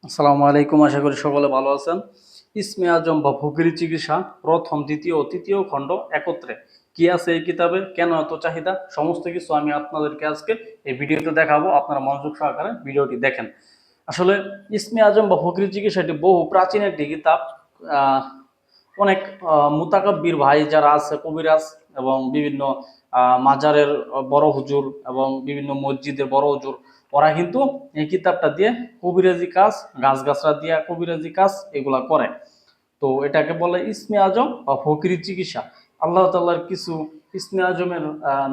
আসসালামু আলাইকুম, আশা করি সকলে ভালো আছেন। ইসমে আজম বা ফকিরি চিকিৎসা প্রথম, দ্বিতীয় ও তৃতীয় খণ্ড একত্রে কি আছে এই কিতাবে, কেন এত চাহিদা, সমস্ত কিছু আমি আপনাদেরকে আজকে এই ভিডিওতে দেখাবো। আপনারা মনোযোগ সহকারে ভিডিওটি দেখেন। আসলে ইসমে আজম বা ফকিরি চিকিৎসা এটি বহু প্রাচীন একটি কিতাব। আহ, অনেক মুতাকাব্বির ভাই যারা আছে, কবিরাজ এবং বিভিন্ন মাজারের বড় হুজুর এবং বিভিন্ন মসজিদের বড় হুজুর, ওরা কিন্তু এই কিতাবটা দিয়ে কবিরাজি কাজ, গাছগাছরা দিয়ে কবিরাজি কাজ এগুলা করে। তো এটাকে বলে ইসমে আজম বা ফকিরি চিকিৎসা। আল্লাহ তাআলার কিছু ইসমে আজমের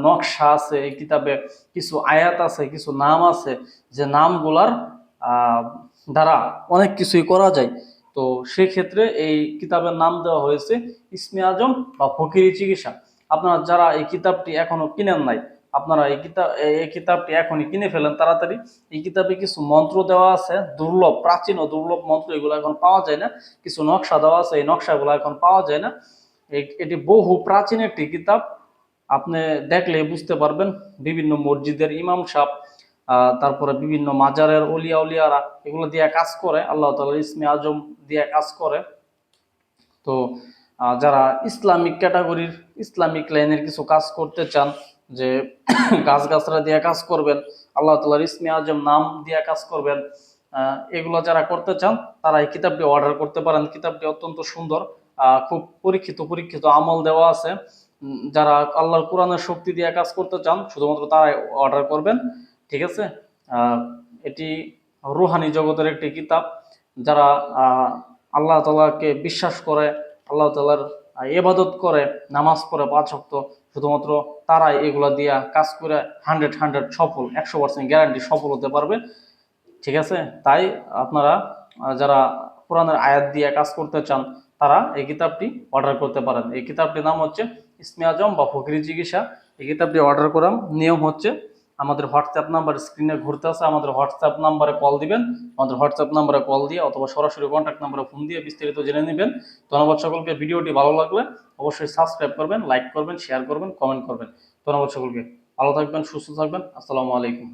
নকশা আছে এই কিতাবে, কিছু আয়াত আছে, কিছু নাম আছে, যে নামগুলার আহ, দ্বারা অনেক কিছুই করা যায়। তো সেক্ষেত্রে এই কিতাবের নাম দেওয়া হয়েছে ইসমে আজম বা ফকিরি চিকিৎসা। আপনারা যারা এই কিতাবটি এখনো কিনেন নাই, আপনারা এই কিতাবটি এখনই কিনে ফেলেন তাড়াতাড়ি। এই কিতাবে কিছু মন্ত্র দেওয়া আছে, দুর্লভ, প্রাচীন ও দুর্লভ মন্ত্র, এগুলো এখন পাওয়া যায় না। কিছু নকশা দেওয়া আছে, এই নকশাগুলো এখন পাওয়া যায় না। এটি বহু প্রাচীন একটি কিতাব। আপনি দেখলে বুঝতে পারবেন, বিভিন্ন মসজিদের ইমাম সাহেব, তারপরে বিভিন্ন মাজারের অলিয়া উলিয়ারা এগুলো দিয়ে কাজ করে, আল্লাহ তাআলার ইসমে আজম দিয়ে কাজ করে। তো যারা ইসলামিক ক্যাটাগরির, ইসলামিক লাইনের কিছু কাজ করতে চান, যে গাছগাছরা দিয়ে কাজ করবেন, আল্লাহ তাআলার ইসমে আজম নাম দিয়ে কাজ করবেন, এগুলো যারা করতে চান তারা এই কিতাবটি অর্ডার করতে পারেন। কিতাবটি অত্যন্ত সুন্দর, খুব পরীক্ষিত পরীক্ষিত আমল দেওয়া আছে। যারা আল্লাহর কোরআনের শক্তি দিয়ে কাজ করতে চান শুধুমাত্র তারাই অর্ডার করবেন, ঠিক আছে। আহ, এটি রুহানি জগতের একটি কিতাব। যারা আল্লাহ তাআলাকে বিশ্বাস করে, আল্লাহ তাআলার ইবাদত করে, নামাজ পড়ে 5 ওয়াক্ত, শুধুমাত্র তারাই এগুলা দিয়া কাজ করে 100 সফল, 100% গ্যারান্টি সফল হতে পারবে, ঠিক আছে। তাই আপনারা যারা কোরআনের আয়াত দিয়ে কাজ করতে চান তারা এই কিতাবটি অর্ডার করতে পারেন। এই কিতাবটির নাম হচ্ছে ইসমে আজম বা ফকিরি চিকিৎসা। এই কিতাবটি অর্ডার করার নিয়ম হচ্ছে, আমাদের হোয়াটসঅ্যাপ নাম্বার স্ক্রিনে ঘুরতে আছে, আমাদের হোয়াটসঅ্যাপ নাম্বারে কল দিবেন। আমাদের হোয়াটসঅ্যাপ নাম্বারে কল দিয়ে অথবা সরাসরি কন্ট্যাক্ট নাম্বারে ফোন দিয়ে বিস্তারিত জেনে নেবেন। ধন্যবাদ সকলকে। ভিডিওটি ভালো লাগলে অবশ্যই সাবস্ক্রাইব করবেন, লাইক করবেন, শেয়ার করবেন, কমেন্ট করবেন। ধন্যবাদ সকলকে। ভালো থাকবেন, সুস্থ থাকবেন। আসসালামু আলাইকুম।